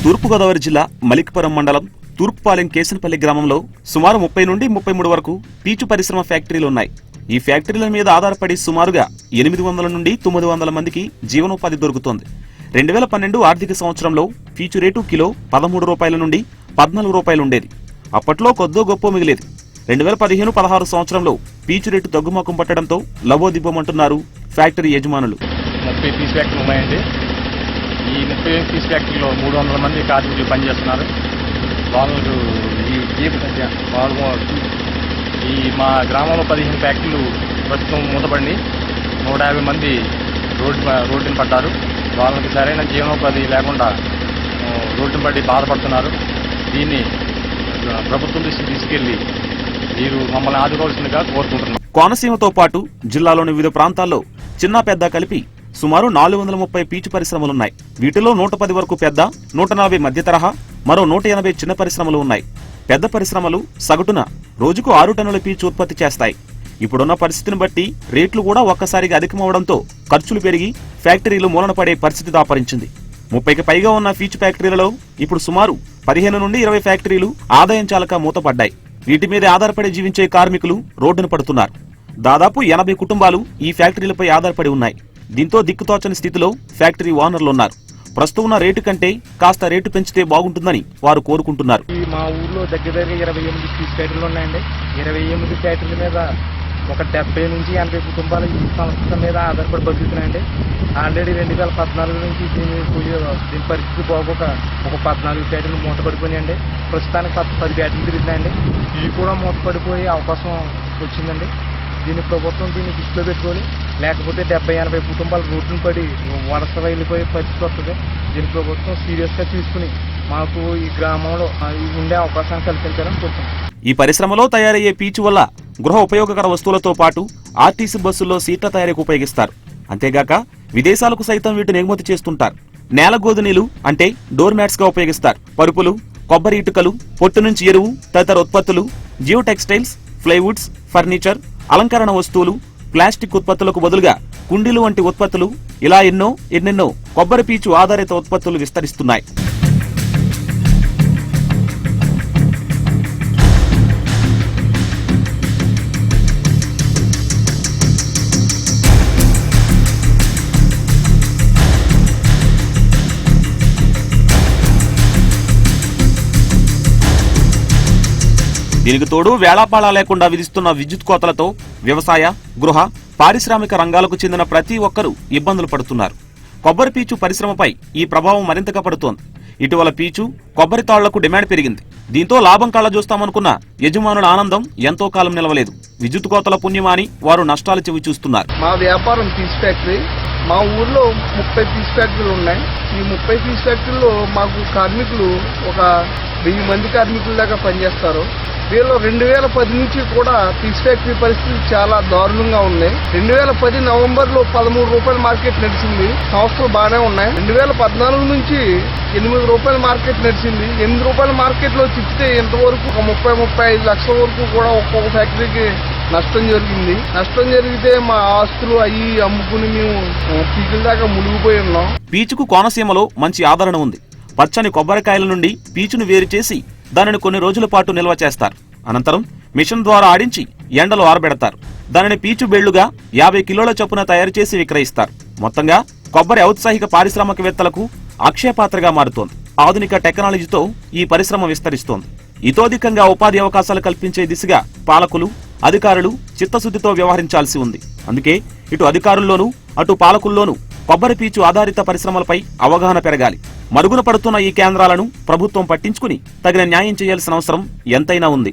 తూర్పుగోదావరి జిల్లా మలికిపురం మండలం తూర్పుపాలెం కేశనపల్లి గ్రామంలో సుమారు 30 నుండి 33 వరకు పీచు పరిశ్రమ ఫ్యాక్టరీలు ఉన్నాయి. ఈ ఫ్యాక్టరీల మీద ఆధారపడి సుమారుగా 800 నుండి 900 మందికి జీవనోపాధి దొరుకుతోంది. 2012 ఆర్థిక సంవత్సరంలో పీచు రేటు కిలో 13 రూపాయల నుండి 14 రూపాయలు ఉండేది. అప్పట్లో కొద్దో గొప్ప మిగిలేది. 2015-16 సంవత్సరంలో పీచు రేటు తగ్గుముఖం పట్టడంతో లబోదిబ్బమంటున్నారు ఫ్యాక్టరీ యజమానులు. 30 పీస్ ఫ్యాక్టరీలు ఉన్నాయండి. ఈ 30 పీస్ ఫ్యాక్టరీలో 300 మంది కార్మికులు పనిచేస్తున్నారు. వాళ్ళకు ఈ మా గ్రామంలో 15 ఫ్యాక్టరీలు ప్రస్తుతం మూతపడి 150 మంది రోడ్డున పడ్డారు. వాళ్ళకి సరైన జీవనోపాధి లేకుండా రోడ్డున పడి బాధపడుతున్నారు. దీన్ని ప్రభుత్వం దృష్టికి తీసుకెళ్లి మీరు మమ్మల్ని ఆదుకోవాల్సిందిగా కోరుకుంటున్నాం. కోనసీమతో పాటు జిల్లాలోని వివిధ ప్రాంతాల్లో చిన్న పెద్ద కలిపి సుమారు 430 పీచు పరిశ్రమలున్నాయి. వీటిలో 110 వరకు పెద్ద, 140 మధ్య తరహా, మరో 180 చిన్న పరిశ్రమలు ఉన్నాయి. పెద్ద పరిశ్రమలు సగటున రోజుకు 6 టన్నుల పీచు ఉత్పత్తి చేస్తాయి. ఇప్పుడున్న పరిస్థితిని బట్టి రేట్లు కూడా ఒక్కసారిగా అధికమవడంతో ఖర్చులు పెరిగి ఫ్యాక్టరీలు మూలన పడే పరిస్థితి దాపరించింది. 30కి పైగా ఉన్న పీచు ఫ్యాక్టరీలలో ఇప్పుడు సుమారు 15 నుండి 20 ఫ్యాక్టరీలు ఆదాయం చాలక మూతపడ్డాయి. వీటి మీద ఆధారపడి జీవించే కార్మికులు రోడ్డున పడుతున్నారు. దాదాపు 80 కుటుంబాలు ఈ ఫ్యాక్టరీలపై ఆధారపడి ఉన్నాయి. దీంతో దిక్కుతోచని స్థితిలో ఫ్యాక్టరీ ఓనర్లున్నారు. ప్రస్తుతం ఉన్న రేటు కంటే కాస్త రేటు పెంచితే బాగుంటుందని వారు కోరుకుంటున్నారు. మా ఊర్లో దగ్గర 28 పీస్ ఫ్యాక్టరీలు ఉన్నాయండి. 28 ఫ్యాక్టరీల మీద ఒక 70 నుంచి 80 కుటుంబాలు ఈ సంస్థ మీద ఆధారపడి బతుకుతున్నాయండి. ఆల్రెడీ 2014 నుంచి దీని పరిస్థితి బాగోక ఒక 14 ఫ్యాక్టరీలు మూతపడిపోయాయండి. ప్రస్తుతానికి 10 ఫ్యాక్టరీలు తిరుగుతున్నాయండి. ఇవి కూడా మూతపడిపోయే అవకాశం వచ్చిందండి. దీన్ని ప్రభుత్వం దృష్టిలో పెట్టుకొని లేకపోతే 70-80 కుటుంబాలు రోడ్డును పడి వలస వెళ్ళిపోయే పరిస్థితి వస్తుంది. దీన్ని ప్రభుత్వం సీరియస్గా తీసుకుని మాకు ఈ గ్రామంలో ఉండే అవకాశాన్ని కల్పించాలని కోరుతున్నాం. ఈ పరిశ్రమలో తయారయ్యే పీచు వల్ల గృహ ఉపయోగకర వస్తువులతో పాటు ఆర్టీసీ బస్సుల్లో సీట్ల తయారీకి ఉపయోగిస్తారు. అంతేగాక విదేశాలకు సైతం వీటిని ఎగుమతి చేస్తుంటారు. నేల గోధునీలు అంటే డోర్ మ్యాట్స్ గా ఉపయోగిస్తారు. పరుపులు, కొబ్బరి ఇటుకలు, పొట్టు నుంచి ఎరువు తదితర ఉత్పత్తులు, జియో టెక్స్టైల్స్, ప్లైవుడ్స్, ఫర్నిచర్, అలంకరణ వస్తువులు, ప్లాస్టిక్ ఉత్పత్తులకు బదులుగా కుండీలు వంటి ఉత్పత్తులు, ఇలా ఎన్నెన్నో కొబ్బరి పీచు ఆధారిత ఉత్పత్తులు విస్తరిస్తున్నాయి. దీనికి తోడు వేళాపాళా లేకుండా విధిస్తున్న విద్యుత్ కోతలతో వ్యవసాయ, గృహ, పారిశ్రామిక రంగాలకు చెందిన ప్రతి ఒక్కరూ ఇబ్బందులు పడుతున్నారు. కొబ్బరి పీచు పరిశ్రమపై ఈ ప్రభావం మరింతగా పడుతోంది. ఇటీవల పీచు, కొబ్బరి తాళ్లకు డిమాండ్ పెరిగింది. దీంతో లాభం కళ్ళ చూస్తామనుకున్న యజమానుల ఆనందం ఎంతో కాలం నిలవలేదు. విద్యుత్ కోతల పుణ్యమాని వారు నష్టాలు చెవి చూస్తున్నారు. మా వ్యాపారం పీస్ ఫ్యాక్టరీ. మా ఊర్లో 30 పీస్ ఫ్యాక్టరీలు ఉన్నాయి. ఈ 30 పీస్ ఫ్యాక్టరీలో మాకు కార్మికులు ఒక 1000 మంది కార్మికుల దాకా పనిచేస్తారు. వీళ్ళు 2010 నుంచి కూడా పీస్ ఫ్యాక్టరీ పరిస్థితి చాలా దారుణంగా ఉంది. 2010 నవంబర్లో 13 రూపాయల మార్కెట్ నడిచింది. సంవత్సరాలు బాగానే ఉన్నాయి. 2014 నుంచి 8 రూపాయల మార్కెట్ నడిచింది. 8 రూపాయల మార్కెట్లో తిప్పితే ఇంతవరకు ఒక 30-35 లక్షల వరకు కూడా ఒక్కొక్క ఫ్యాక్టరీకి నష్టం జరిగింది. నష్టం జరిగితే మా ఆస్తులు అయ్యి అమ్ముకుని మేము పీకుల దాకా మునిగిపోయి ఉన్నాం. పీచుకు కోనసీమలో మంచి ఆదరణ ఉంది. పచ్చని కొబ్బరికాయల నుండి పీచును వేరు చేసి దానిని కొన్ని రోజుల పాటు నిల్వ చేస్తారు. అనంతరం మిషన్ ద్వారా ఆడించి ఎండలో ఆరబెడతారు. దానిని పీచు బెళ్లుగా 50 కిలోల చొప్పున తయారు చేసి విక్రయిస్తారు. మొత్తంగా కొబ్బరి ఔత్సాహిక పారిశ్రామికవేత్తలకు అక్షయపాత్రగా మారుతోంది. ఆధునిక టెక్నాలజీతో ఈ పరిశ్రమ విస్తరిస్తోంది. ఇతోధికంగా ఉపాధి అవకాశాలు కల్పించే దిశగా పాలకులు, అధికారులు చిత్తశుద్ధితో వ్యవహరించాల్సి ఉంది. అందుకే ఇటు అధికారుల్లోనూ అటు పాలకుల్లోనూ కొబ్బరి పీచు ఆధారిత పరిశ్రమలపై అవగాహన పెరగాలి. మరుగున పడుతున్న ఈ కేంద్రాలను ప్రభుత్వం పట్టించుకుని తగిన న్యాయం చేయాల్సిన అవసరం ఎంతైనా ఉంది.